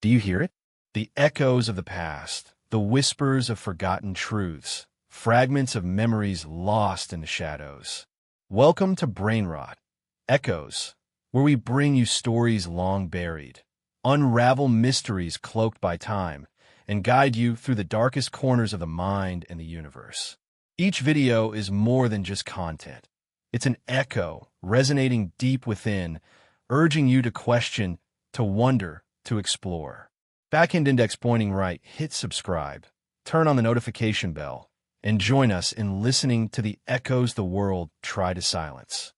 Do you hear it? The echoes of the past, the whispers of forgotten truths, fragments of memories lost in the shadows. Welcome to Brainrot, Echoes, where we bring you stories long buried, unravel mysteries cloaked by time, and guide you through the darkest corners of the mind and the universe. Each video is more than just content. It's an echo resonating deep within, urging you to question, to wonder, to explore. Backend index pointing right, hit subscribe, turn on the notification bell, and join us in listening to the echoes the world tried to silence.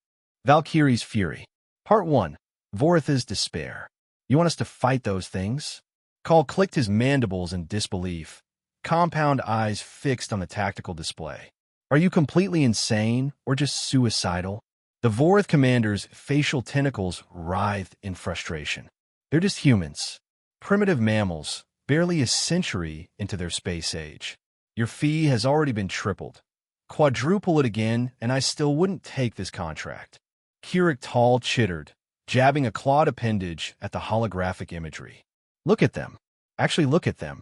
Valkyrie's Fury. Part 1. Vorith's Despair. You want us to fight those things? Call clicked his mandibles in disbelief, compound eyes fixed on the tactical display. Are you completely insane or just suicidal? The Vorith commander's facial tentacles writhed in frustration. They're just humans, primitive mammals, barely a century into their space age. Your fee has already been tripled. Quadruple it again, and I still wouldn't take this contract. Keurig Tall chittered, jabbing a clawed appendage at the holographic imagery. Look at them. Actually, look at them.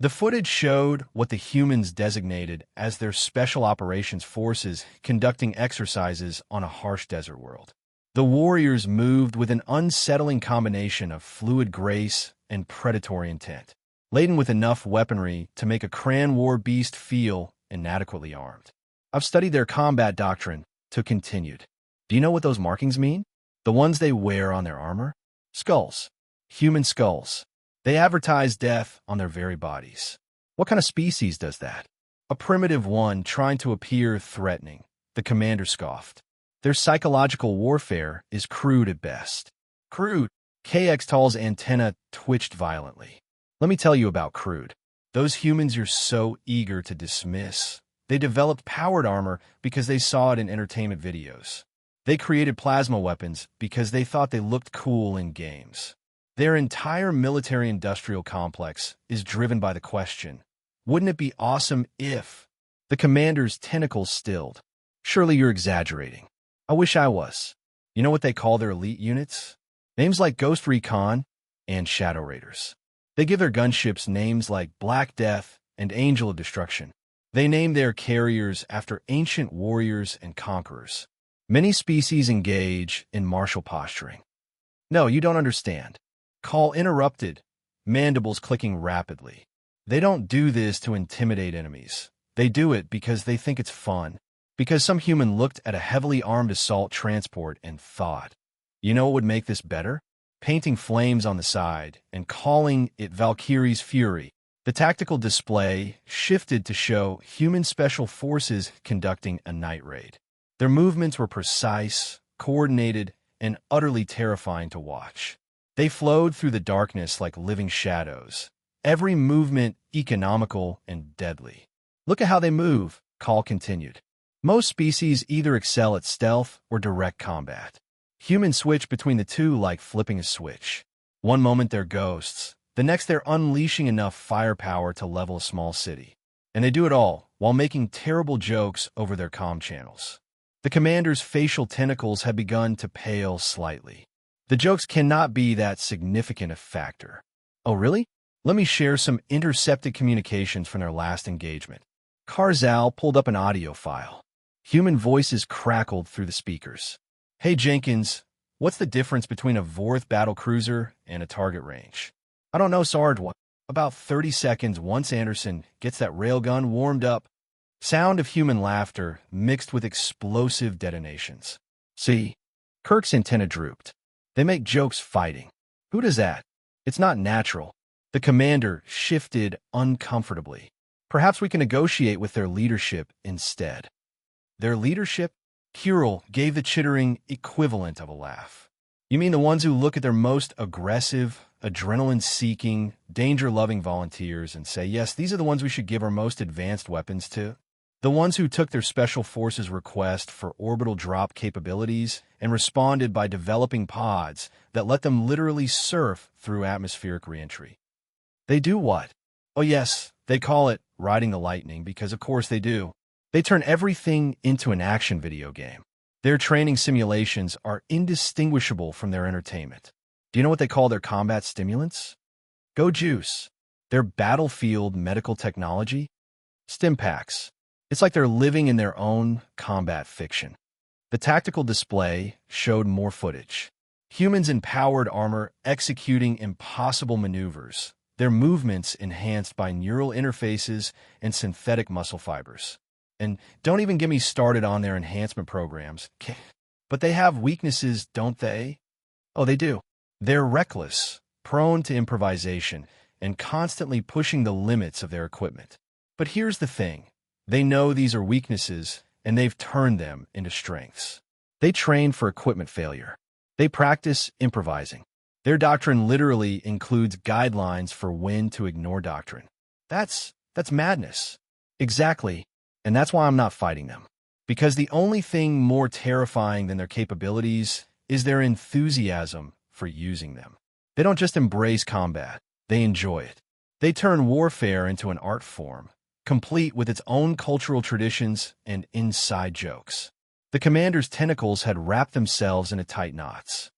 The footage showed what the humans designated as their Special Operations Forces conducting exercises on a harsh desert world. The warriors moved with an unsettling combination of fluid grace and predatory intent, laden with enough weaponry to make a Cran War beast feel inadequately armed. I've studied their combat doctrine, to continued. Do you know what those markings mean? The ones they wear on their armor? Skulls. Human skulls. They advertise death on their very bodies. What kind of species does that? A primitive one trying to appear threatening, the commander scoffed. Their psychological warfare is crude at best. Crude. KX Tall's antenna twitched violently. Let me tell you about crude. Those humans you're so eager to dismiss. They developed powered armor because they saw it in entertainment videos. They created plasma weapons because they thought they looked cool in games. Their entire military-industrial complex is driven by the question, wouldn't it be awesome if? The commander's tentacles stilled. Surely you're exaggerating. I wish I was. You know what they call their elite units? Names like Ghost Recon and Shadow Raiders. They give their gunships names like Black Death and Angel of Destruction. They name their carriers after ancient warriors and conquerors. Many species engage in martial posturing. No, you don't understand. Call interrupted, mandibles clicking rapidly. They don't do this to intimidate enemies. They do it because they think it's fun. Because some human looked at a heavily armed assault transport and thought, you know what would make this better? Painting flames on the side and calling it Valkyrie's Fury. The tactical display shifted to show human special forces conducting a night raid. Their movements were precise, coordinated, and utterly terrifying to watch. They flowed through the darkness like living shadows, every movement economical and deadly. Look at how they move, Call continued. Most species either excel at stealth or direct combat. Humans switch between the two like flipping a switch. One moment they're ghosts, the next they're unleashing enough firepower to level a small city. And they do it all while making terrible jokes over their comm channels. The commander's facial tentacles have begun to pale slightly. The jokes cannot be that significant a factor. Oh, really? Let me share some intercepted communications from their last engagement. Karzal pulled up an audio file. Human voices crackled through the speakers. Hey, Jenkins, what's the difference between a Vorith battlecruiser and a target range? I don't know, Sarge. About 30 seconds once Anderson gets that railgun warmed up. Sound of human laughter mixed with explosive detonations. See, Kirk's antenna drooped. They make jokes fighting. Who does that? It's not natural. The commander shifted uncomfortably. Perhaps we can negotiate with their leadership instead. Their leadership? Keurig gave the chittering equivalent of a laugh. You mean the ones who look at their most aggressive, adrenaline-seeking, danger-loving volunteers and say, yes, these are the ones we should give our most advanced weapons to? The ones who took their Special Forces request for orbital drop capabilities and responded by developing pods that let them literally surf through atmospheric reentry. They do what? Oh yes, they call it riding the lightning because of course they do. They turn everything into an action video game. Their training simulations are indistinguishable from their entertainment. Do you know what they call their combat stimulants? Go Juice. Their battlefield medical technology? Stimpaks. It's like they're living in their own combat fiction. The tactical display showed more footage. Humans in powered armor executing impossible maneuvers, their movements enhanced by neural interfaces and synthetic muscle fibers. And don't even get me started on their enhancement programs. But they have weaknesses, don't they? Oh, they do. They're reckless, prone to improvisation, and constantly pushing the limits of their equipment. But here's the thing. They know these are weaknesses, and they've turned them into strengths. They train for equipment failure. They practice improvising. Their doctrine literally includes guidelines for when to ignore doctrine. That's madness. Exactly. And that's why I'm not fighting them. Because the only thing more terrifying than their capabilities is their enthusiasm for using them. They don't just embrace combat. They enjoy it. They turn warfare into an art form, complete with its own cultural traditions and inside jokes. The commander's tentacles had wrapped themselves into tight knots.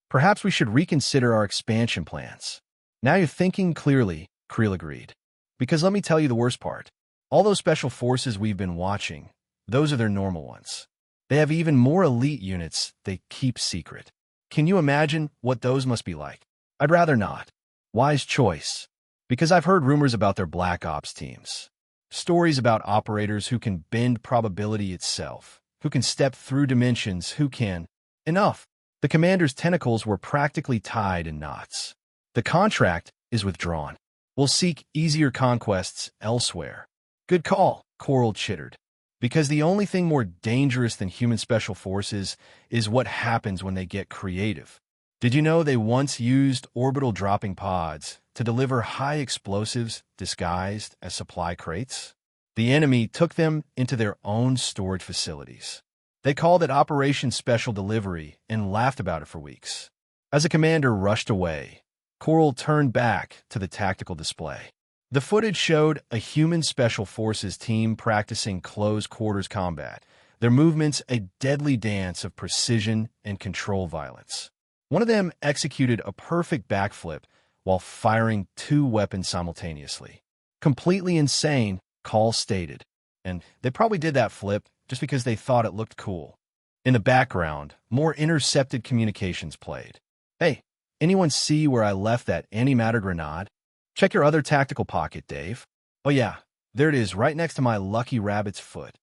Perhaps we should reconsider our expansion plans. Now you're thinking clearly, Creel agreed. Because let me tell you the worst part. All those special forces we've been watching, those are their normal ones. They have even more elite units they keep secret. Can you imagine what those must be like? I'd rather not. Wise choice. Because I've heard rumors about their Black Ops teams. Stories about operators who can bend probability itself, who can step through dimensions, who can... Enough. The commander's tentacles were practically tied in knots. The contract is withdrawn. We'll seek easier conquests elsewhere. Good call, Coral chittered. Because the only thing more dangerous than human special forces is what happens when they get creative. Did you know they once used orbital dropping pods to deliver high explosives disguised as supply crates? The enemy took them into their own storage facilities. They called it Operation Special Delivery and laughed about it for weeks. As the commander rushed away, Coral turned back to the tactical display. The footage showed a human special forces team practicing close-quarters combat, their movements a deadly dance of precision and control violence. One of them executed a perfect backflip while firing 2 weapons simultaneously. Completely insane, Call stated. And they probably did that flip just because they thought it looked cool. In the background, more intercepted communications played. Hey, anyone see where I left that antimatter grenade? Check your other tactical pocket, Dave. Oh yeah, there it is, right next to my lucky rabbit's foot.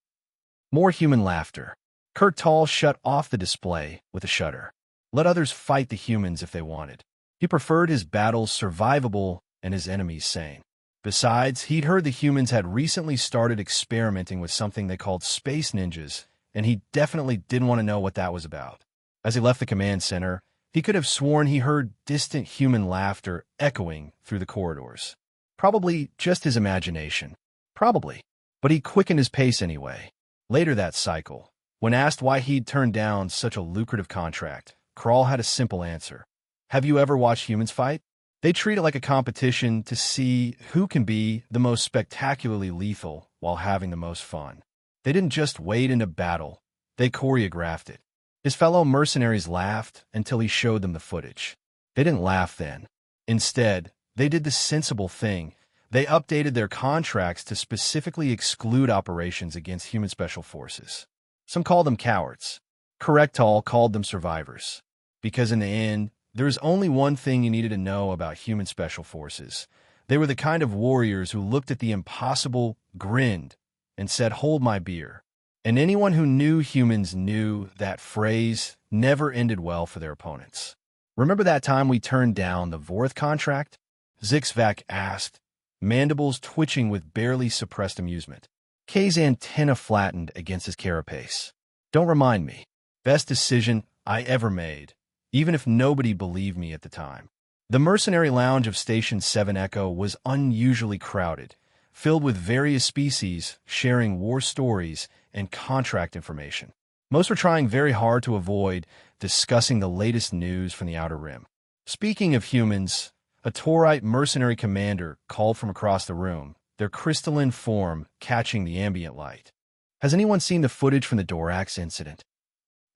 More human laughter. Kurt Tall shut off the display with a shudder. Let others fight the humans if they wanted. He preferred his battles survivable and his enemies sane. Besides, he'd heard the humans had recently started experimenting with something they called space ninjas, and he definitely didn't want to know what that was about. As he left the command center, he could have sworn he heard distant human laughter echoing through the corridors. Probably just his imagination. Probably. But he quickened his pace anyway. Later that cycle, when asked why he'd turned down such a lucrative contract, Kral had a simple answer. Have you ever watched humans fight? They treat it like a competition to see who can be the most spectacularly lethal while having the most fun. They didn't just wade into battle, they choreographed it. His fellow mercenaries laughed until he showed them the footage. They didn't laugh then. Instead, they did the sensible thing. They updated their contracts to specifically exclude operations against human special forces. Some called them cowards. Correctall called them survivors. Because in the end, there is only one thing you needed to know about human special forces. They were the kind of warriors who looked at the impossible, grinned, and said, "Hold my beer." And anyone who knew humans knew that phrase never ended well for their opponents. Remember that time we turned down the Vorth contract? Zixvac asked, mandibles twitching with barely suppressed amusement. Kay's antenna flattened against his carapace. Don't remind me. Best decision I ever made, even if nobody believed me at the time. The mercenary lounge of Station 7 Echo was unusually crowded, filled with various species sharing war stories and contract information. Most were trying very hard to avoid discussing the latest news from the Outer Rim. Speaking of humans, a Taurite mercenary commander called from across the room, their crystalline form catching the ambient light. Has anyone seen the footage from the Dorax incident?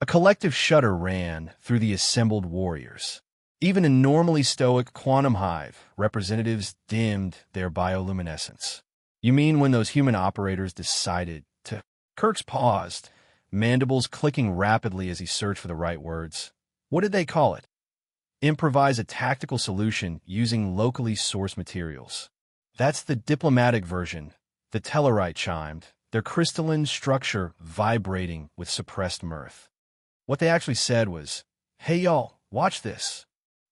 A collective shudder ran through the assembled warriors. Even in normally stoic Quantum Hive, representatives dimmed their bioluminescence. You mean when those human operators decided to... Kirk's paused, mandibles clicking rapidly as he searched for the right words. What did they call it? Improvise a tactical solution using locally sourced materials. That's the diplomatic version. The Tellarite chimed, their crystalline structure vibrating with suppressed mirth. What they actually said was, "Hey y'all, watch this."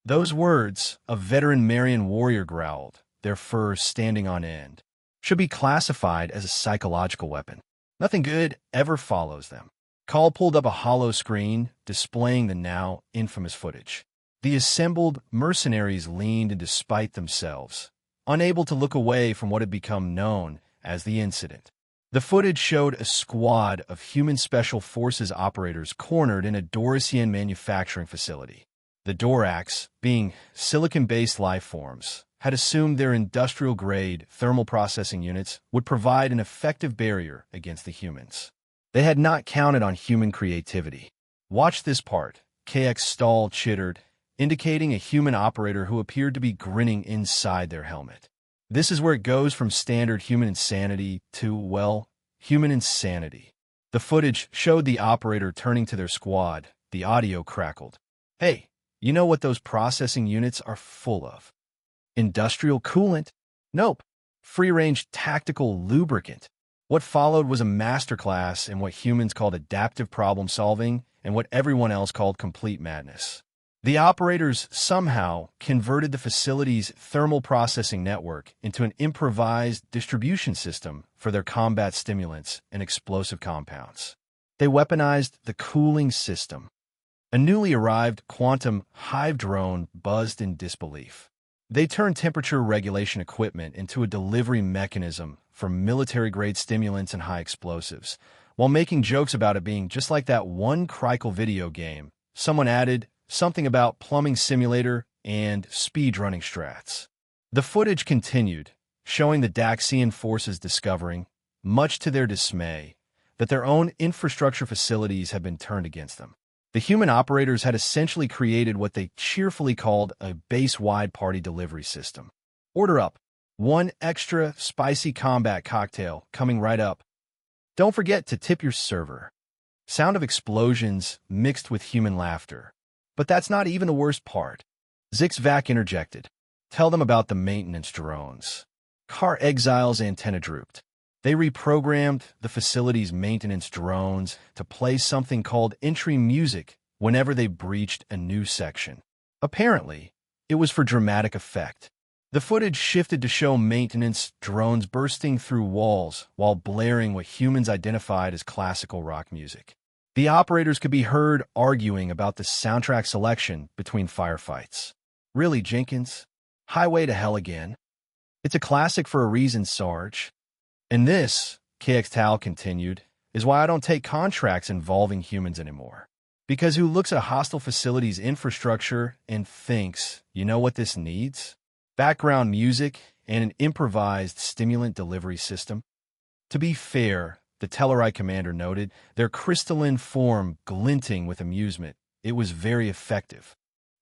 Those words, a veteran Marian warrior growled, their fur standing on end, should be classified as a psychological weapon. Nothing good ever follows them. Call pulled up a hollow screen, displaying the now infamous footage. The assembled mercenaries leaned into spite themselves, unable to look away from what had become known as the incident. The footage showed a squad of human special forces operators cornered in a Dorisian manufacturing facility. The Dorax, being silicon-based life forms, had assumed their industrial-grade thermal processing units would provide an effective barrier against the humans. They had not counted on human creativity. "Watch this part," KX Stahl chittered, indicating a human operator who appeared to be grinning inside their helmet. This is where it goes from standard human insanity to, well, human insanity. The footage showed the operator turning to their squad. The audio crackled. "Hey, you know what those processing units are full of? Industrial coolant? Nope. Free-range tactical lubricant." What followed was a masterclass in what humans called adaptive problem-solving and what everyone else called complete madness. The operators somehow converted the facility's thermal processing network into an improvised distribution system for their combat stimulants and explosive compounds. They weaponized the cooling system. A newly arrived quantum hive drone buzzed in disbelief. They turned temperature regulation equipment into a delivery mechanism for military-grade stimulants and high explosives, while making jokes about it being just like that one Crikel video game. Someone added something about plumbing simulator and speedrunning strats. The footage continued, showing the Daxian forces discovering, much to their dismay, that their own infrastructure facilities had been turned against them. The human operators had essentially created what they cheerfully called a base-wide party delivery system. "Order up. 1 extra spicy combat cocktail coming right up. Don't forget to tip your server." Sound of explosions mixed with human laughter. But that's not even the worst part. Zixvac interjected. "Tell them about the maintenance drones." Car Exile's antenna drooped. They reprogrammed the facility's maintenance drones to play something called entry music whenever they breached a new section. Apparently, it was for dramatic effect. The footage shifted to show maintenance drones bursting through walls while blaring what humans identified as classical rock music. The operators could be heard arguing about the soundtrack selection between firefights. "Really, Jenkins? Highway to Hell again? It's a classic for a reason, Sarge. And this," KX Tal continued, "is why I don't take contracts involving humans anymore. Because who looks at a hostile facility's infrastructure and thinks, you know what this needs? Background music and an improvised stimulant delivery system?" To be fair, the Tellarite commander noted, their crystalline form glinting with amusement, it was very effective.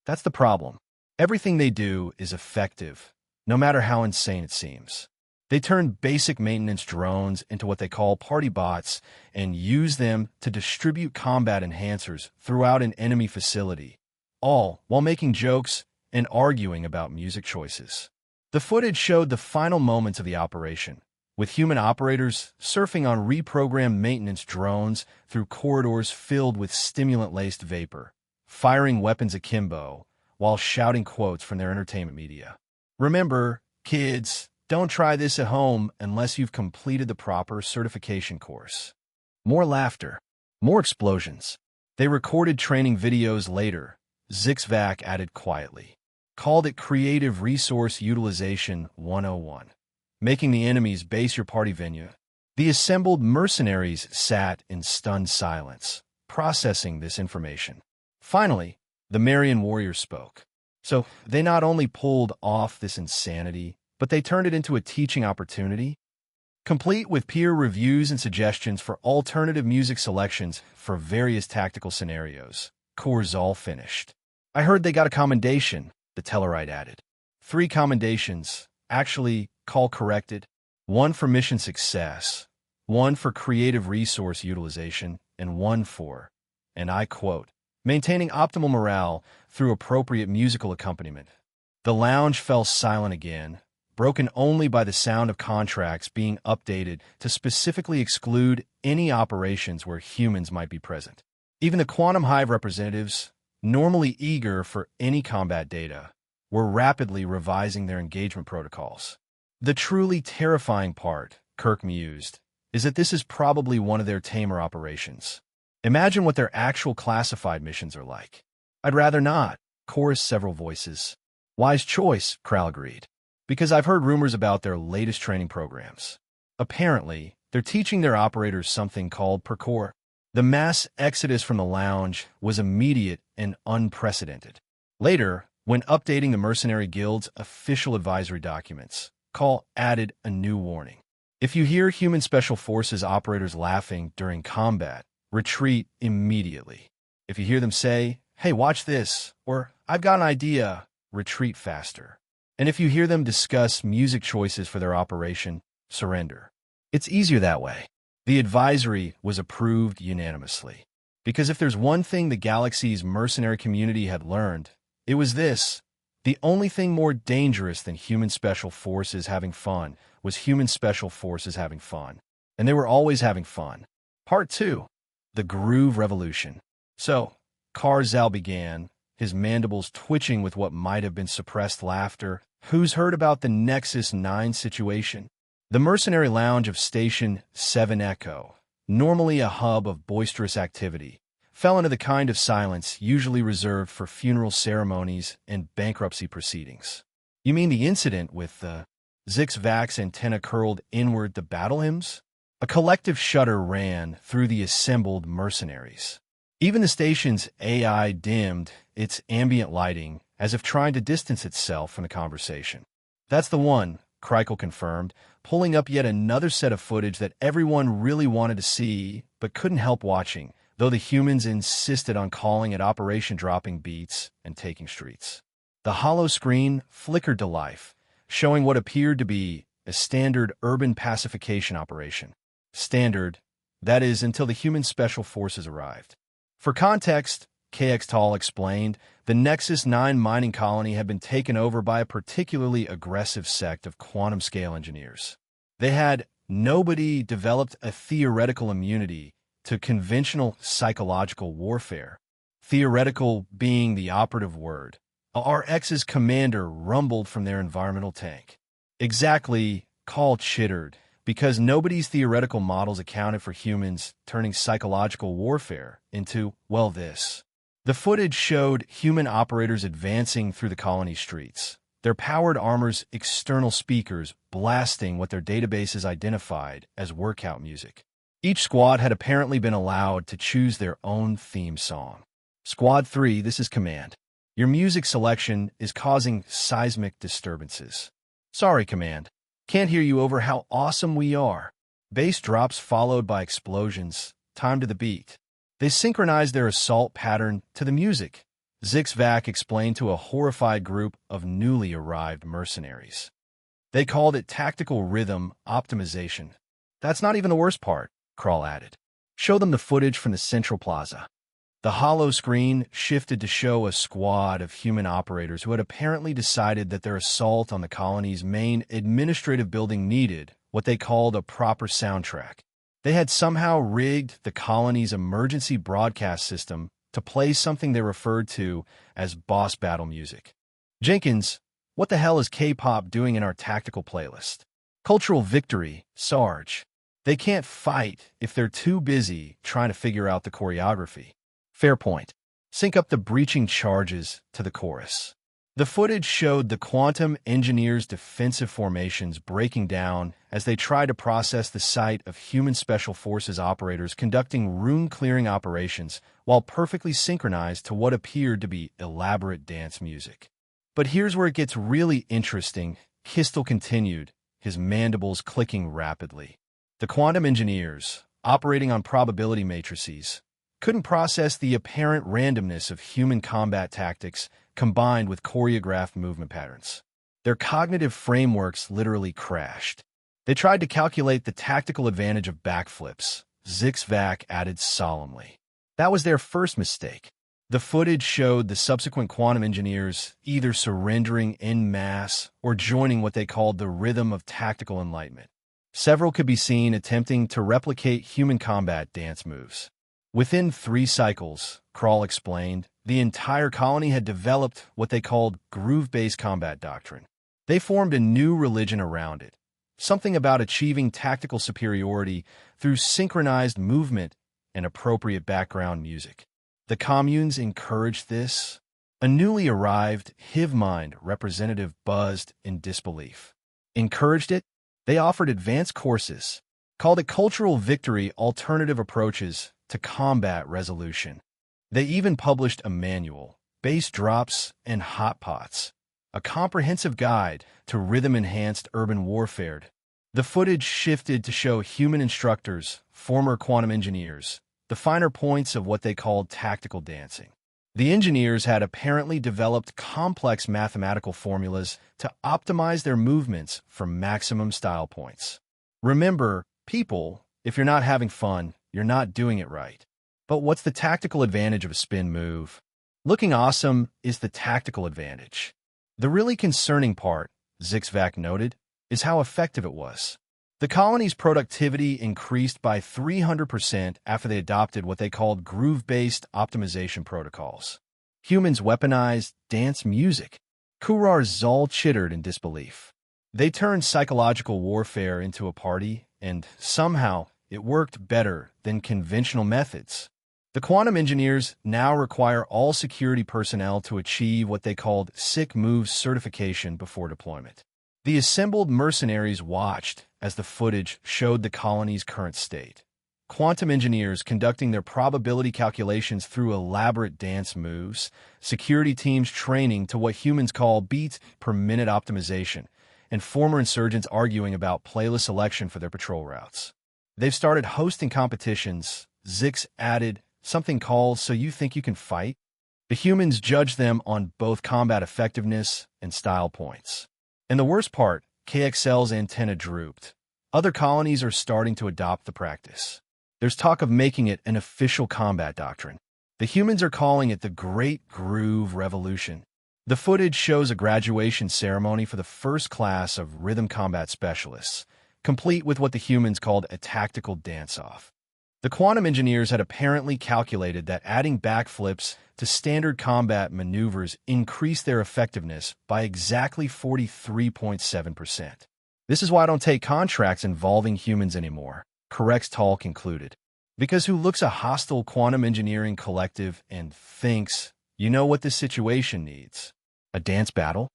That's the problem. Everything they do is effective, no matter how insane it seems. They turn basic maintenance drones into what they call party bots and use them to distribute combat enhancers throughout an enemy facility, all while making jokes and arguing about music choices. The footage showed the final moments of the operation, with human operators surfing on reprogrammed maintenance drones through corridors filled with stimulant-laced vapor, firing weapons akimbo, while shouting quotes from their entertainment media. "Remember, kids, don't try this at home unless you've completed the proper certification course." More laughter. More explosions. They recorded training videos later, Zixvac added quietly. Called it Creative Resource Utilization 101. Making the enemies base your party venue. The assembled mercenaries sat in stunned silence, processing this information. Finally, the Marian warrior spoke. So they not only pulled off this insanity, but they turned it into a teaching opportunity, complete with peer reviews and suggestions for alternative music selections for various tactical scenarios. Cours all finished. I heard they got a commendation, the Tellarite added. 3 commendations, actually, call corrected. 1 for mission success, 1 for creative resource utilization, and 1 for, and I quote, maintaining optimal morale through appropriate musical accompaniment. The lounge fell silent again, broken only by the sound of contracts being updated to specifically exclude any operations where humans might be present. Even the Quantum Hive representatives, normally eager for any combat data, were rapidly revising their engagement protocols. The truly terrifying part, Kirk mused, is that this is probably one of their tamer operations. Imagine what their actual classified missions are like. I'd rather not, chorused several voices. Wise choice, Kral agreed. Because I've heard rumors about their latest training programs. Apparently, they're teaching their operators something called parkour. The mass exodus from the lounge was immediate and unprecedented. Later, when updating the Mercenary Guild's official advisory documents, Call added a new warning. If you hear human special forces operators laughing during combat, retreat immediately. If you hear them say, "Hey, watch this," or "I've got an idea," retreat faster. And if you hear them discuss music choices for their operation, surrender. It's easier that way. The advisory was approved unanimously. Because if there's one thing the galaxy's mercenary community had learned, it was this. The only thing more dangerous than human special forces having fun was human special forces having fun. And they were always having fun. Part 2. The Groove Revolution. So, Karzal began, his mandibles twitching with what might have been suppressed laughter. Who's heard about the Nexus 9 situation? The mercenary lounge of Station 7 Echo, normally a hub of boisterous activity, fell into the kind of silence usually reserved for funeral ceremonies and bankruptcy proceedings. You mean the incident with the Zix-Vax antenna curled inward to battle hymns? A collective shudder ran through the assembled mercenaries. Even the station's AI dimmed its ambient lighting as if trying to distance itself from the conversation. That's the one, Kreikel confirmed, pulling up yet another set of footage that everyone really wanted to see but couldn't help watching, though the humans insisted on calling it Operation Dropping Beats and Taking Streets. The hollow screen flickered to life, showing what appeared to be a standard urban pacification operation. Standard, that is, until the human special forces arrived. For context, KX Tall explained, the Nexus 9 mining colony had been taken over by a particularly aggressive sect of quantum-scale engineers. They had nobody developed a theoretical immunity to conventional psychological warfare, theoretical being the operative word. RX's commander rumbled from their environmental tank. Exactly, Call chittered, because nobody's theoretical models accounted for humans turning psychological warfare into, well, this. The footage showed human operators advancing through the colony streets, their powered armor's external speakers blasting what their databases identified as workout music. Each squad had apparently been allowed to choose their own theme song. Squad 3, this is Command. Your music selection is causing seismic disturbances. Sorry, Command. Can't hear you over how awesome we are. Bass drops followed by explosions, time to the beat. They synchronized their assault pattern to the music, Zix-Vac explained to a horrified group of newly arrived mercenaries. They called it tactical rhythm optimization. That's not even the worst part, Kral added. Show them the footage from the Central Plaza. The hollow screen shifted to show a squad of human operators who had apparently decided that their assault on the colony's main administrative building needed what they called a proper soundtrack. They had somehow rigged the colony's emergency broadcast system to play something they referred to as boss battle music. Jenkins, what the hell is K-pop doing in our tactical playlist? Cultural victory, Sarge. They can't fight if they're too busy trying to figure out the choreography. Fair point. Sync up the breaching charges to the chorus. The footage showed the quantum engineers' defensive formations breaking down as they tried to process the sight of human special forces operators conducting rune-clearing operations while perfectly synchronized to what appeared to be elaborate dance music. But here's where it gets really interesting, Kistel continued, his mandibles clicking rapidly. The quantum engineers, operating on probability matrices, couldn't process the apparent randomness of human combat tactics combined with choreographed movement patterns. Their cognitive frameworks literally crashed. They tried to calculate the tactical advantage of backflips, Zixvac added solemnly. That was their first mistake. The footage showed the subsequent quantum engineers either surrendering en masse or joining what they called the rhythm of tactical enlightenment. Several could be seen attempting to replicate human combat dance moves. Within 3 cycles, Kral explained, the entire colony had developed what they called groove-based combat doctrine. They formed a new religion around it, something about achieving tactical superiority through synchronized movement and appropriate background music. The communes encouraged this. A newly arrived Hive-Mind representative buzzed in disbelief. Encouraged it? They offered advanced courses, called it Cultural Victory Alternative Approaches to Combat Resolution. They even published a manual, Bass Drops and Hot Pots, a comprehensive guide to rhythm-enhanced urban warfare. The footage shifted to show human instructors, former quantum engineers, the finer points of what they called tactical dancing. The engineers had apparently developed complex mathematical formulas to optimize their movements for maximum style points. Remember, people, if you're not having fun, you're not doing it right. But what's the tactical advantage of a spin move? Looking awesome is the tactical advantage. The really concerning part, Zixvac noted, is how effective it was. The colony's productivity increased by 300% after they adopted what they called groove-based optimization protocols. Humans weaponized dance music. Kurar Zal chittered in disbelief. They turned psychological warfare into a party, and somehow it worked better than conventional methods. The quantum engineers now require all security personnel to achieve what they called Sick Moves certification before deployment. The assembled mercenaries watched as the footage showed the colony's current state. Quantum engineers conducting their probability calculations through elaborate dance moves, security teams training to what humans call beats per minute optimization, and former insurgents arguing about playlist selection for their patrol routes. They've started hosting competitions, Zix added, something called So You Think You Can Fight? The humans judge them on both combat effectiveness and style points. And the worst part, KXL's antenna drooped. Other colonies are starting to adopt the practice. There's talk of making it an official combat doctrine. The humans are calling it the Great Groove Revolution. The footage shows a graduation ceremony for the first class of rhythm combat specialists, complete with what the humans called a tactical dance-off. The quantum engineers had apparently calculated that adding backflips to standard combat maneuvers increased their effectiveness by exactly 43.7%. This is why I don't take contracts involving humans anymore, Corrextal concluded. Because who looks a hostile quantum engineering collective and thinks, you know what this situation needs? A dance battle?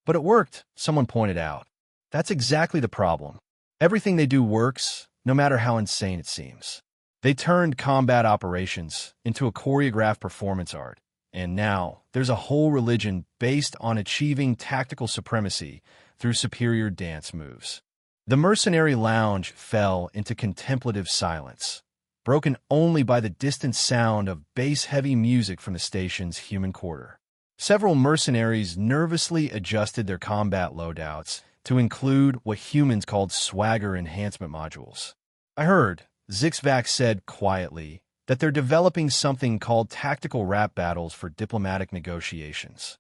But it worked, someone pointed out. That's exactly the problem. Everything they do works, no matter how insane it seems. They turned combat operations into a choreographed performance art, and now there's a whole religion based on achieving tactical supremacy through superior dance moves. The mercenary lounge fell into contemplative silence, broken only by the distant sound of bass-heavy music from the station's human quarter. Several mercenaries nervously adjusted their combat loadouts to include what humans called swagger enhancement modules. I heard, Zixvac said quietly, that they're developing something called tactical rap battles for diplomatic negotiations.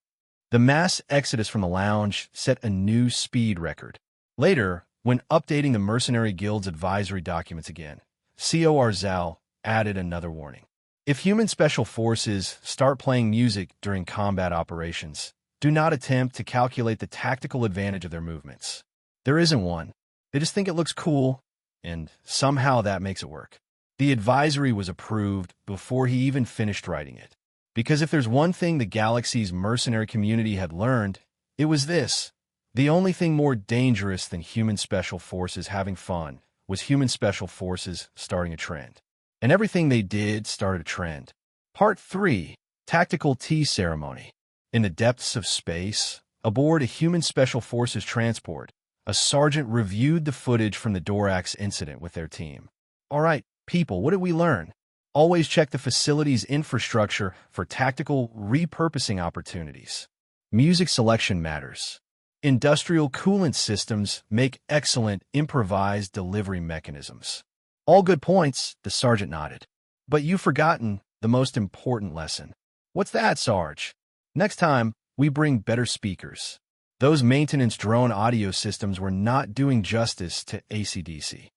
The mass exodus from the lounge set a new speed record. Later, when updating the Mercenary Guild's advisory documents again, COR Zal added another warning. If human special forces start playing music during combat operations, do not attempt to calculate the tactical advantage of their movements. There isn't one. They just think it looks cool, and somehow that makes it work. The advisory was approved before he even finished writing it. Because if there's one thing the galaxy's mercenary community had learned, it was this. The only thing more dangerous than human special forces having fun was human special forces starting a trend. And everything they did started a trend. Part 3. Tactical Tea Ceremony. In the depths of space, aboard a human special forces transport, a sergeant reviewed the footage from the Dorax incident with their team. All right, people, what did we learn? Always check the facility's infrastructure for tactical repurposing opportunities. Music selection matters. Industrial coolant systems make excellent improvised delivery mechanisms. All good points, the sergeant nodded. But you've forgotten the most important lesson. What's that, Sarge? Next time, we bring better speakers. Those maintenance drone audio systems were not doing justice to AC/DC.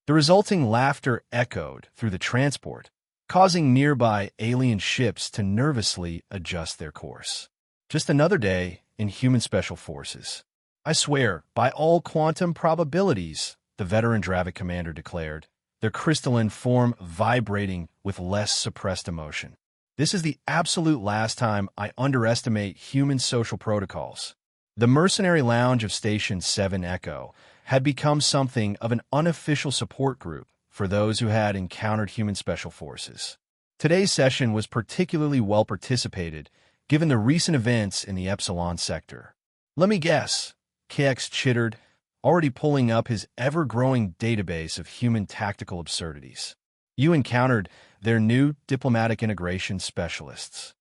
The resulting laughter echoed through the transport, causing nearby alien ships to nervously adjust their course. Just another day in human special forces. I swear, by all quantum probabilities, the veteran Dravik commander declared, their crystalline form vibrating with less suppressed emotion. This is the absolute last time I underestimate human social protocols. The mercenary lounge of Station 7 Echo had become something of an unofficial support group for those who had encountered human special forces. Today's session was particularly well participated, given the recent events in the Epsilon sector. Let me guess, KX chittered, already pulling up his ever-growing database of human tactical absurdities. You encountered their new diplomatic integration specialists.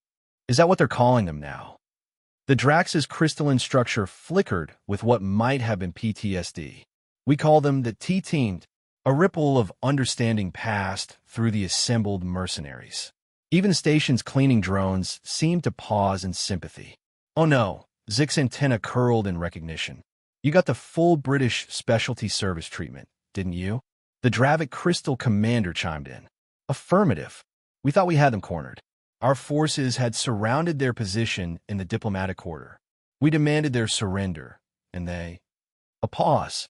Is that what they're calling them now? The Drax's crystalline structure flickered with what might have been PTSD. We call them the T-Teamed, a ripple of understanding passed through the assembled mercenaries. Even the station's cleaning drones seemed to pause in sympathy. Oh no, Zik's antenna curled in recognition. You got the full British specialty service treatment, didn't you? The Dravik Crystal commander chimed in. Affirmative. We thought we had them cornered. Our forces had surrounded their position in the diplomatic quarter. We demanded their surrender, and they... A pause.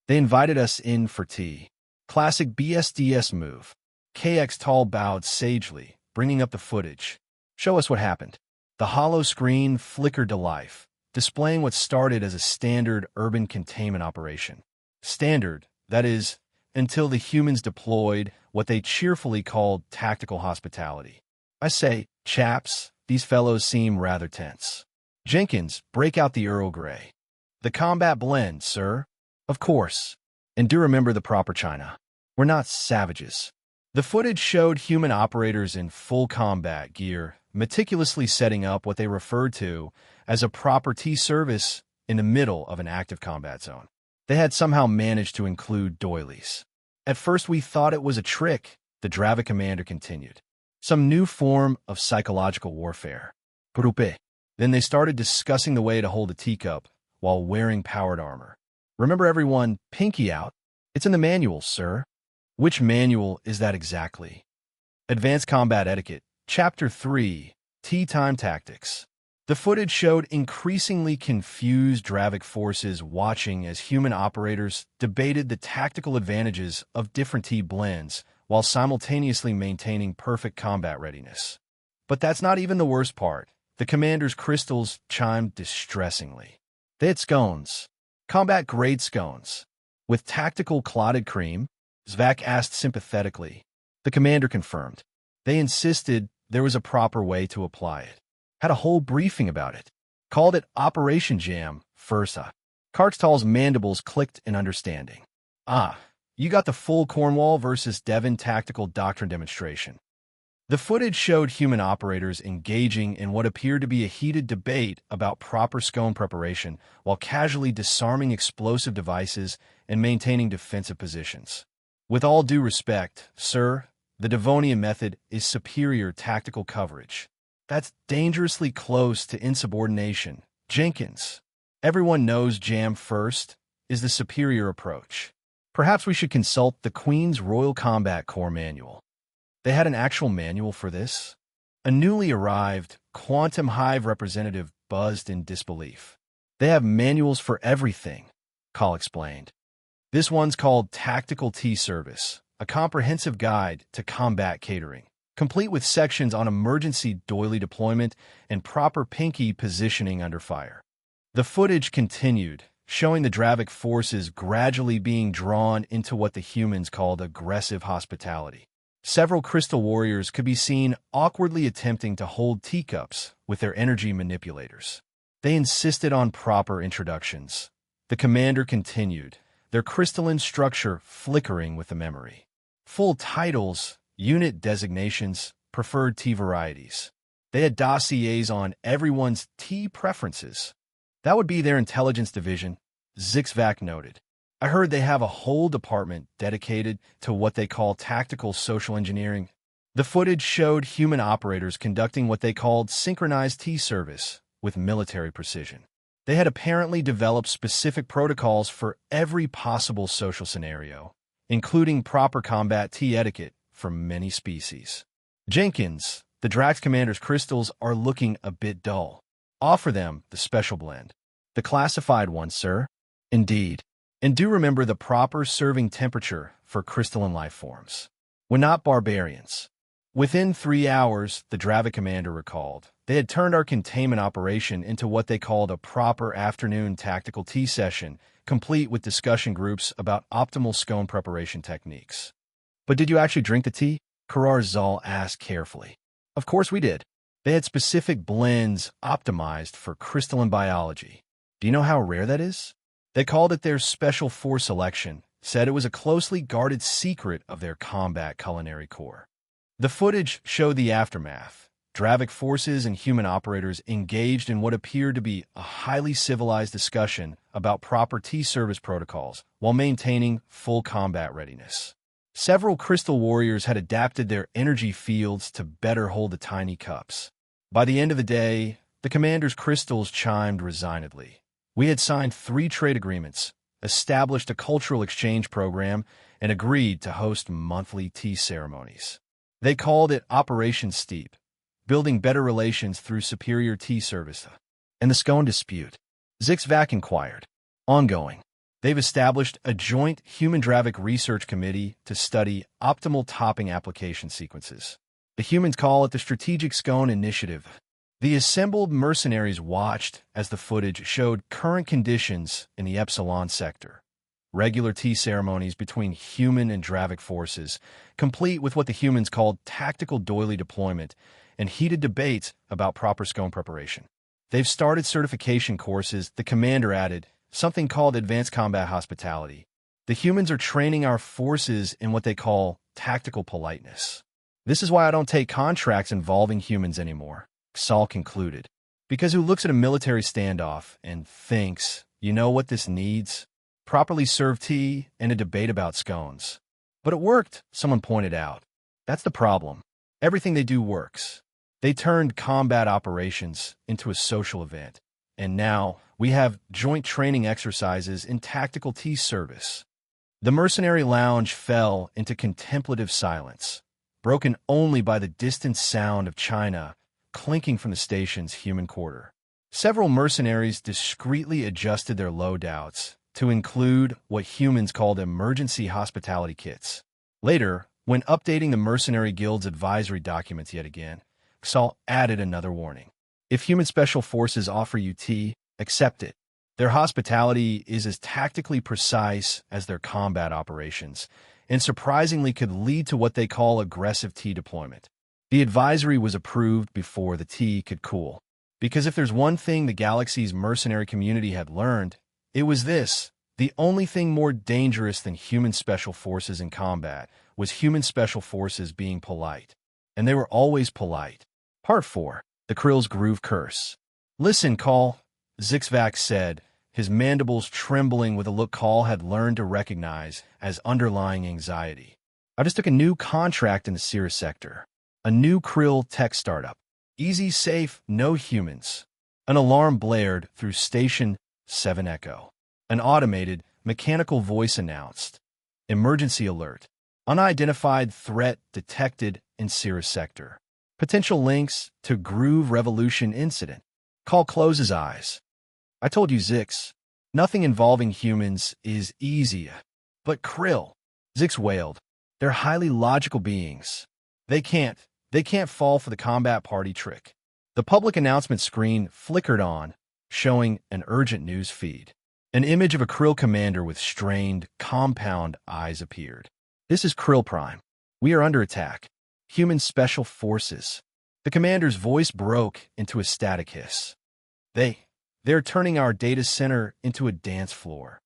They invited us in for tea. Classic BSDS move. KX Tall bowed sagely, bringing up the footage. Show us what happened. The hollow screen flickered to life, displaying what started as a standard urban containment operation. Standard, that is, until the humans deployed what they cheerfully called tactical hospitality. I say, chaps, these fellows seem rather tense. Jenkins, break out the Earl Grey. The combat blend, sir. Of course. And do remember the proper China. We're not savages. The footage showed human operators in full combat gear, meticulously setting up what they referred to as a proper T-service in the middle of an active combat zone. They had somehow managed to include doilies. At first we thought it was a trick, the Dravik commander continued. Some new form of psychological warfare. Purupe. Then they started discussing the way to hold a teacup while wearing powered armor. Remember everyone, pinky out. It's in the manual, sir. Which manual is that exactly? Advanced Combat Etiquette, Chapter 3, Tea Time Tactics. The footage showed increasingly confused Dravik forces watching as human operators debated the tactical advantages of different tea blends while simultaneously maintaining perfect combat readiness. But that's not even the worst part. The commander's crystals chimed distressingly. They had scones. Combat-grade scones. With tactical clotted cream, Zvak asked sympathetically. The commander confirmed. They insisted there was a proper way to apply it. Had a whole briefing about it. Called it Operation Jam, FIRSA. Karkstal's mandibles clicked in understanding. Ah, you got the full Cornwall versus Devon tactical doctrine demonstration. The footage showed human operators engaging in what appeared to be a heated debate about proper scone preparation while casually disarming explosive devices and maintaining defensive positions. With all due respect, sir, the Devonian method is superior tactical coverage. That's dangerously close to insubordination. Jenkins, everyone knows jam first is the superior approach. Perhaps we should consult the Queen's Royal Combat Corps manual. They had an actual manual for this? A newly arrived Quantum Hive representative buzzed in disbelief. They have manuals for everything, Call explained. This one's called Tactical Tea Service, a comprehensive guide to combat catering, complete with sections on emergency doily deployment and proper pinky positioning under fire. The footage continued, showing the Dravik forces gradually being drawn into what the humans called aggressive hospitality. Several crystal warriors could be seen awkwardly attempting to hold teacups with their energy manipulators. They insisted on proper introductions. The commander continued, their crystalline structure flickering with the memory. Full titles, unit designations, preferred tea varieties. They had dossiers on everyone's tea preferences. That would be their intelligence division, Zixvac noted. I heard they have a whole department dedicated to what they call tactical social engineering. The footage showed human operators conducting what they called synchronized tea service with military precision. They had apparently developed specific protocols for every possible social scenario, including proper combat tea etiquette for many species. Jenkins, the Drax Commander's crystals are looking a bit dull. Offer them the special blend. The classified one, sir. Indeed. And do remember the proper serving temperature for crystalline life forms. We're not barbarians. Within 3 hours, the Dravic commander recalled, they had turned our containment operation into what they called a proper afternoon tactical tea session, complete with discussion groups about optimal scone preparation techniques. But did you actually drink the tea? Karar Zal asked carefully. Of course we did. They had specific blends optimized for crystalline biology. Do you know how rare that is? They called it their special force selection, said it was a closely guarded secret of their combat culinary corps. The footage showed the aftermath. Dravic forces and human operators engaged in what appeared to be a highly civilized discussion about proper tea service protocols while maintaining full combat readiness. Several crystal warriors had adapted their energy fields to better hold the tiny cups. By the end of the day, the commander's crystals chimed resignedly. We had signed 3 trade agreements, established a cultural exchange program, and agreed to host monthly tea ceremonies. They called it Operation Steep, building better relations through superior tea service. And the scone dispute? Zixvac inquired. Ongoing. They've established a joint human-Dravic research committee to study optimal topping application sequences. The humans call it the Strategic Scone Initiative. The assembled mercenaries watched as the footage showed current conditions in the Epsilon sector. Regular tea ceremonies between human and Dravic forces, complete with what the humans called tactical doily deployment, and heated debates about proper scone preparation. They've started certification courses, the commander added, something called Advanced Combat Hospitality. The humans are training our forces in what they call tactical politeness. This is why I don't take contracts involving humans anymore, Saul concluded. Because who looks at a military standoff and thinks, you know what this needs? Properly served tea and a debate about scones. But it worked, someone pointed out. That's the problem. Everything they do works. They turned combat operations into a social event. And now we have joint training exercises in tactical tea service. The mercenary lounge fell into contemplative silence, broken only by the distant sound of china clinking from the station's human quarter. Several mercenaries discreetly adjusted their loadouts to include what humans called emergency hospitality kits. Later, when updating the Mercenary Guild's advisory documents yet again, Saul added another warning. If human special forces offer you tea, accept it. Their hospitality is as tactically precise as their combat operations, and surprisingly could lead to what they call aggressive tea deployment. The advisory was approved before the tea could cool. Because if there's one thing the galaxy's mercenary community had learned, it was this. The only thing more dangerous than human special forces in combat was human special forces being polite. And they were always polite. Part 4. The Krill's Groove Curse. Listen, Call, Zixvac said, his mandibles trembling with a look Call had learned to recognize as underlying anxiety. I just took a new contract in the Cirrus sector. A new Krill tech startup. Easy, safe, no humans. An alarm blared through Station 7 Echo. An automated, mechanical voice announced, emergency alert. Unidentified threat detected in Cirrus sector. Potential links to Groove Revolution incident. Call closes eyes. I told you, Zix, nothing involving humans is easy. But Krill, Zix wailed, they're highly logical beings. They can't fall for the combat party trick. The public announcement screen flickered on, showing an urgent news feed. An image of a Krill commander with strained, compound eyes appeared. This is Krill Prime. We are under attack. Human Special Forces. The commander's voice broke into a static hiss. They're turning our data center into a dance floor.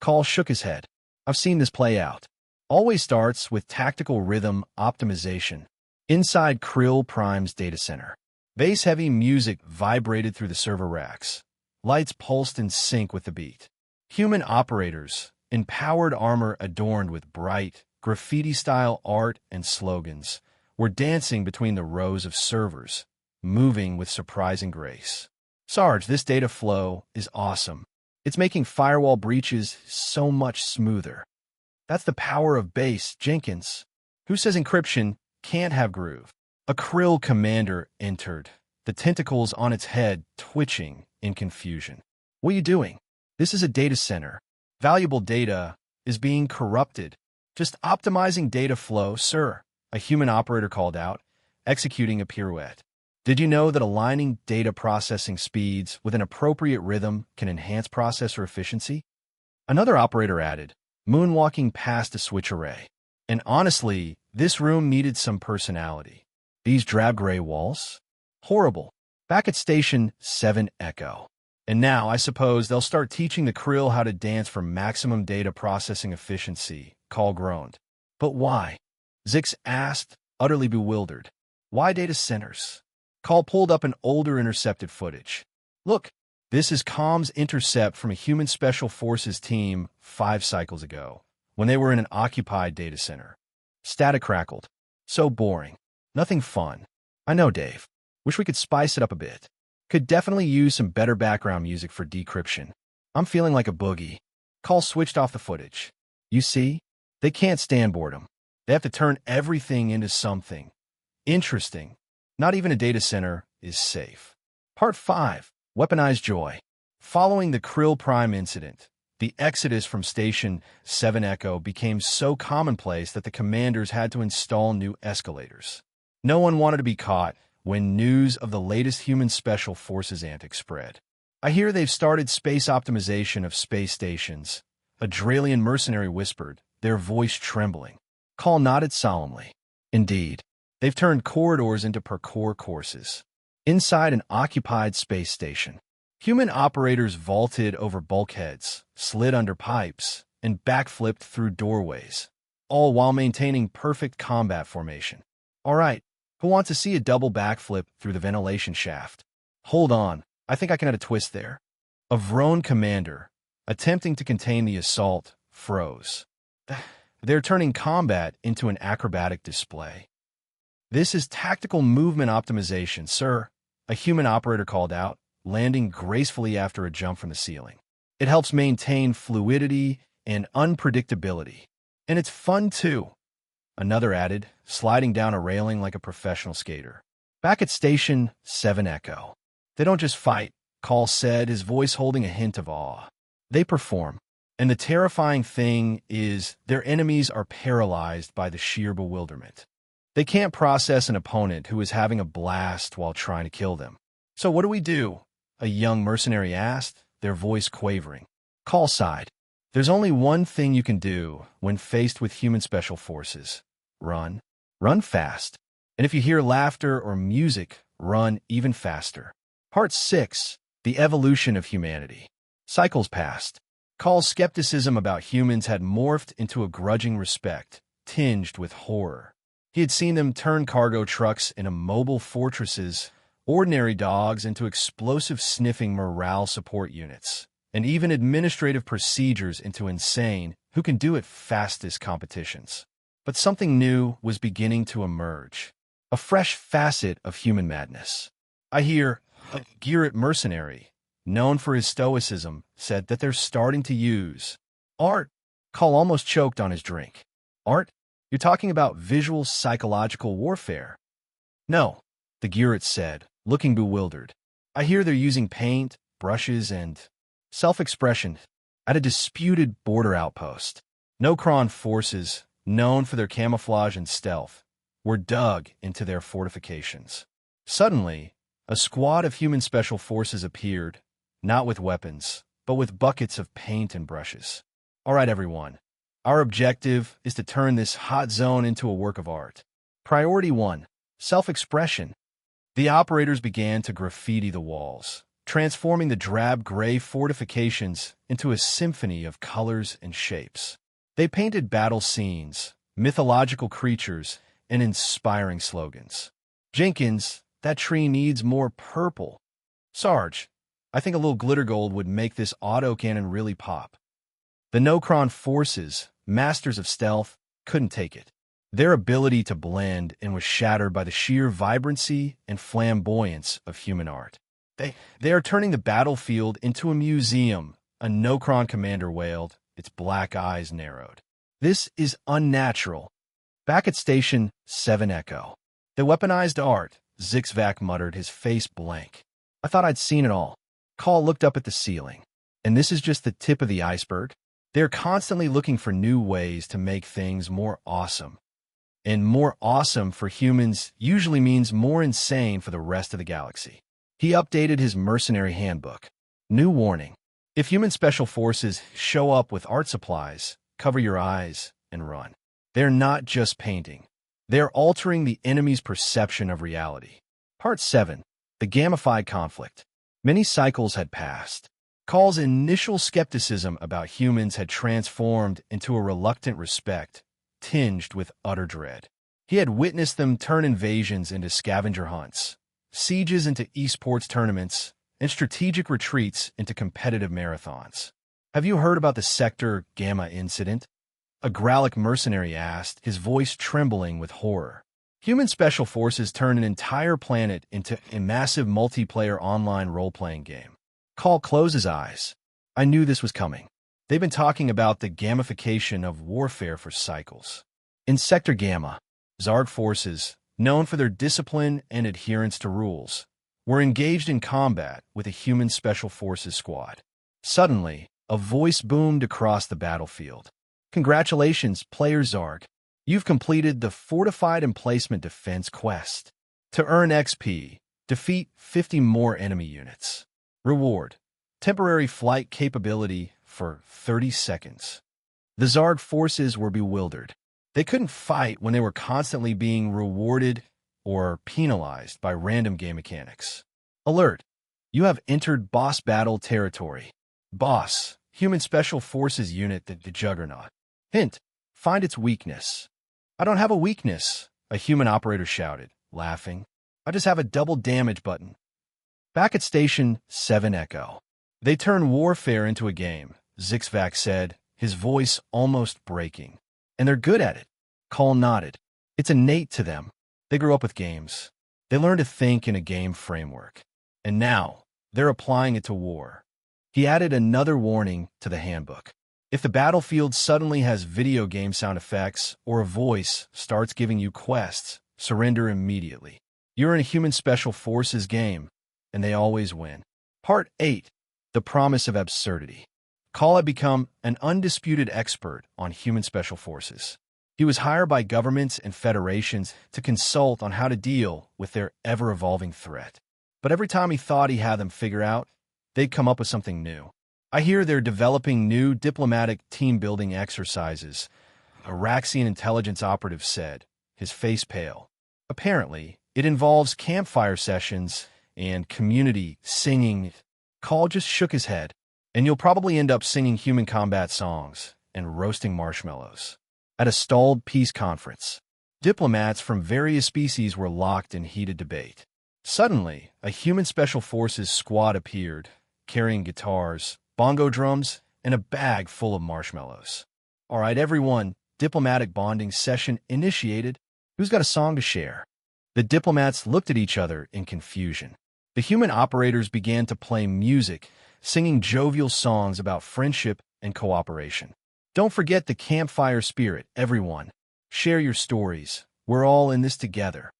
Call shook his head. I've seen this play out. always starts with tactical rhythm optimization. Inside Krill Prime's data center, bass-heavy music vibrated through the server racks. Lights pulsed in sync with the beat. Human operators, in powered armor adorned with bright, graffiti-style art and slogans, were dancing between the rows of servers, moving with surprising grace. Sarge, this data flow is awesome. It's making firewall breaches so much smoother. That's the power of base, Jenkins. Who says encryption can't have groove? A Krill commander entered, the tentacles on its head twitching in confusion. What are you doing? This is a data center. Valuable data is being corrupted. Just optimizing data flow, sir, a human operator called out, executing a pirouette. Did you know that aligning data processing speeds with an appropriate rhythm can enhance processor efficiency? Another operator added, moonwalking past a switch array. And honestly, this room needed some personality. These drab gray walls? Horrible. Back at Station 7 Echo. And now, I suppose, they'll start teaching the Krill how to dance for maximum data processing efficiency, Call groaned. But why? Zix asked, utterly bewildered. Why data centers? Call pulled up an older intercepted footage. Look, this is comms intercept from a human special forces team 5 cycles ago, when they were in an occupied data center. Static crackled. So boring. Nothing fun. I know, Dave. Wish we could spice it up a bit. Could definitely use some better background music for decryption. I'm feeling like a boogie. Call switched off the footage. You see? They can't stand boredom. They have to turn everything into something interesting. Not even a data center is safe. Part 5. Weaponized Joy. Following the Krill Prime incident, the exodus from Station 7 Echo became so commonplace that the commanders had to install new escalators. No one wanted to be caught when news of the latest human special forces antics spread. I hear they've started space optimization of space stations, a Dralian mercenary whispered, their voice trembling. Call nodded solemnly. Indeed, they've turned corridors into parkour courses. Inside an occupied space station, human operators vaulted over bulkheads, slid under pipes, and backflipped through doorways, all while maintaining perfect combat formation. All right, who wants to see a double backflip through the ventilation shaft? Hold on, I think I can add a twist there. A Vrone commander, attempting to contain the assault, froze. They're turning combat into an acrobatic display. This is tactical movement optimization, sir, a human operator called out, landing gracefully after a jump from the ceiling. It helps maintain fluidity and unpredictability. And it's fun, too. Another added, sliding down a railing like a professional skater. Back at Station 7 Echo. They don't just fight, Call said, his voice holding a hint of awe. They perform. And the terrifying thing is their enemies are paralyzed by the sheer bewilderment. They can't process an opponent who is having a blast while trying to kill them. So what do we do? A young mercenary asked, their voice quavering. Call sighed. There's only one thing you can do when faced with human special forces. Run. Run fast. And if you hear laughter or music, run even faster. Part 6. The Evolution of Humanity. Cycles passed. Call's skepticism about humans had morphed into a grudging respect, tinged with horror. He had seen them turn cargo trucks into mobile fortresses, ordinary dogs into explosive sniffing morale support units, and even administrative procedures into insane, who can do it fastest competitions. But something new was beginning to emerge, a fresh facet of human madness. I hear a Garrett mercenary, known for his stoicism, said that they're starting to use art. Call almost choked on his drink. Art? You're talking about visual psychological warfare? No, the Garrett said, looking bewildered. I hear they're using paint, brushes, and self-expression at a disputed border outpost. Nokron forces, known for their camouflage and stealth, were dug into their fortifications. Suddenly, a squad of human special forces appeared, not with weapons, but with buckets of paint and brushes. All right, everyone. Our objective is to turn this hot zone into a work of art. Priority 1. Self-expression. The operators began to graffiti the walls, transforming the drab gray fortifications into a symphony of colors and shapes. They painted battle scenes, mythological creatures, and inspiring slogans. Jenkins, that tree needs more purple. Sarge, I think a little glitter gold would make this autocannon really pop. The Nocron forces, masters of stealth, couldn't take it. Their ability to blend and was shattered by the sheer vibrancy and flamboyance of human art. They are turning the battlefield into a museum, a Nocron commander wailed, its black eyes narrowed. This is unnatural. Back at Station 7 Echo. The weaponized art, Zixvac muttered, his face blank. I thought I'd seen it all. Call looked up at the ceiling. And this is just the tip of the iceberg? They're constantly looking for new ways to make things more awesome. And more awesome for humans usually means more insane for the rest of the galaxy. He updated his mercenary handbook. New warning. If human special forces show up with art supplies, cover your eyes and run. They're not just painting. They're altering the enemy's perception of reality. Part 7. The Gamified Conflict. Many cycles had passed. Call's initial skepticism about humans had transformed into a reluctant respect, tinged with utter dread. He had witnessed them turn invasions into scavenger hunts, sieges into esports tournaments, and strategic retreats into competitive marathons. Have you heard about the Sector Gamma incident? A Gralic mercenary asked, his voice trembling with horror. Human special forces turned an entire planet into a massive multiplayer online role-playing game. Call closed his eyes. I knew this was coming. They've been talking about the gamification of warfare for cycles. In Sector Gamma, Zarg forces, known for their discipline and adherence to rules, were engaged in combat with a human special forces squad. Suddenly, a voice boomed across the battlefield. Congratulations, Player Zarg. You've completed the Fortified Emplacement Defense quest. To earn XP, defeat 50 more enemy units. Reward: temporary flight capability for 30 seconds. The Zarg forces were bewildered. They couldn't fight when they were constantly being rewarded or penalized by random game mechanics. Alert! You have entered boss battle territory. Boss, human special forces unit, the Juggernaut. Hint: find its weakness. I don't have a weakness, a human operator shouted, laughing. I just have a double damage button. Back at Station 7 Echo. They turn warfare into a game, Zixvac said, his voice almost breaking. And they're good at it. Call nodded. It's innate to them. They grew up with games. They learned to think in a game framework. And now, they're applying it to war. He added another warning to the handbook. If the battlefield suddenly has video game sound effects or a voice starts giving you quests, surrender immediately. You're in a human special forces game, and they always win. Part 8. The Promise of Absurdity. Call had become an undisputed expert on human special forces. He was hired by governments and federations to consult on how to deal with their ever-evolving threat. But every time he thought he had them figured out, they'd come up with something new. I hear they're developing new diplomatic team-building exercises, a Raxian intelligence operative said, his face pale. Apparently, it involves campfire sessions and community singing. Call just shook his head. And you'll probably end up singing human combat songs and roasting marshmallows. At a stalled peace conference, diplomats from various species were locked in heated debate. Suddenly, a human special forces squad appeared, carrying guitars, bongo drums, and a bag full of marshmallows. All right, everyone, diplomatic bonding session initiated. Who's got a song to share? The diplomats looked at each other in confusion. The human operators began to play music, singing jovial songs about friendship and cooperation. Don't forget the campfire spirit, everyone. Share your stories. We're all in this together.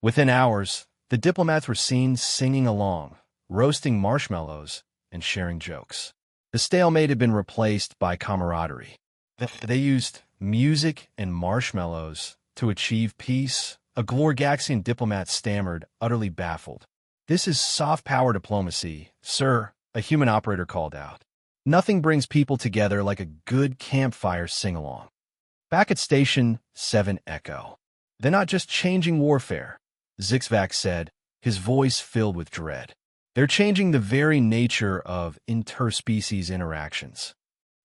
Within hours, the diplomats were seen singing along, roasting marshmallows, and sharing jokes. The stalemate had been replaced by camaraderie. They used music and marshmallows to achieve peace. A Glorgaxian diplomat stammered, utterly baffled. This is soft power diplomacy, sir, a human operator called out. Nothing brings people together like a good campfire sing-along. Back at Station 7 Echo. They're not just changing warfare, Zixvac said, his voice filled with dread. They're changing the very nature of interspecies interactions.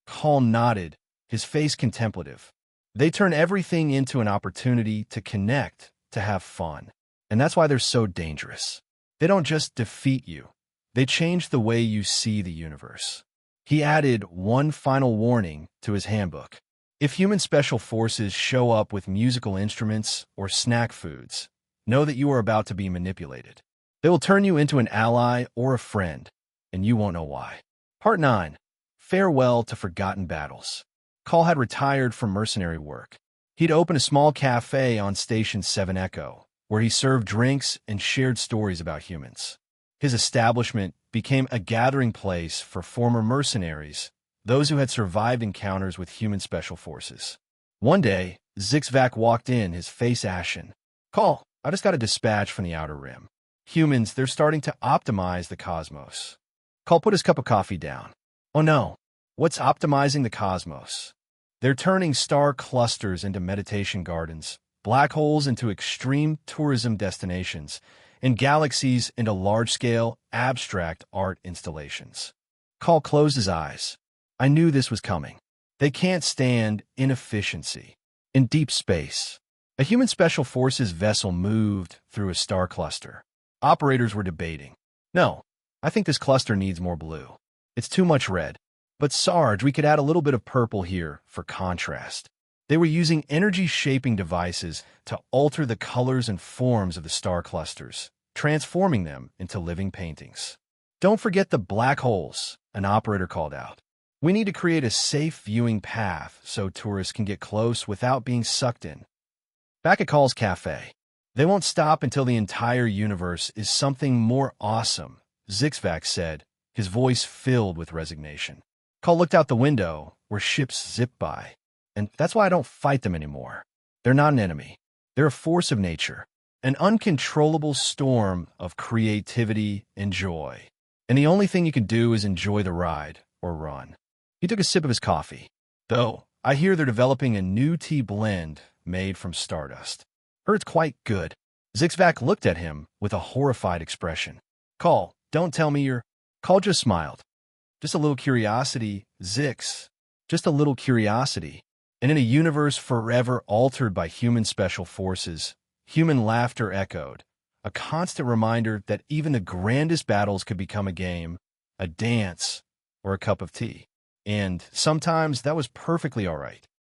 Call nodded, his face contemplative. They turn everything into an opportunity to connect, to have fun. And that's why they're so dangerous. They don't just defeat you. They change the way you see the universe. He added one final warning to his handbook. If human special forces show up with musical instruments or snack foods, know that you are about to be manipulated. They will turn you into an ally or a friend, and you won't know why. Part 9. Farewell to Forgotten Battles. Call had retired from mercenary work. He'd opened a small cafe on Station 7 Echo, where he served drinks and shared stories about humans. His establishment became a gathering place for former mercenaries, those who had survived encounters with human special forces. One day, Zixvac walked in, his face ashen. "Call, I just got a dispatch from the Outer Rim. Humans, they're starting to optimize the cosmos." Call put his cup of coffee down. "Oh no, what's optimizing the cosmos?" "They're turning star clusters into meditation gardens, black holes into extreme tourism destinations, and galaxies into large-scale, abstract art installations." Call closed his eyes. "I knew this was coming. They can't stand inefficiency." In deep space, a human special forces vessel moved through a star cluster. Operators were debating. "No, I think this cluster needs more blue. It's too much red. But Sarge, we could add a little bit of purple here for contrast." They were using energy-shaping devices to alter the colors and forms of the star clusters, transforming them into living paintings. "Don't forget the black holes," an operator called out. "We need to create a safe viewing path so tourists can get close without being sucked in." Back at Call's cafe, "They won't stop until the entire universe is something more awesome," Zixvac said, his voice filled with resignation. Call looked out the window, where ships zipped by. "And that's why I don't fight them anymore. They're not an enemy. They're a force of nature, an uncontrollable storm of creativity and joy. And the only thing you can do is enjoy the ride or run." He took a sip of his coffee. "Though, I hear they're developing a new tea blend made from stardust. Heard it's quite good." Zixvac looked at him with a horrified expression. "Call, don't tell me you're—" Call just smiled. "Just a little curiosity, Zix. Just a little curiosity." And in a universe forever altered by human special forces, human laughter echoed, a constant reminder that even the grandest battles could become a game, a dance, or a cup of tea. And sometimes that was perfectly all right.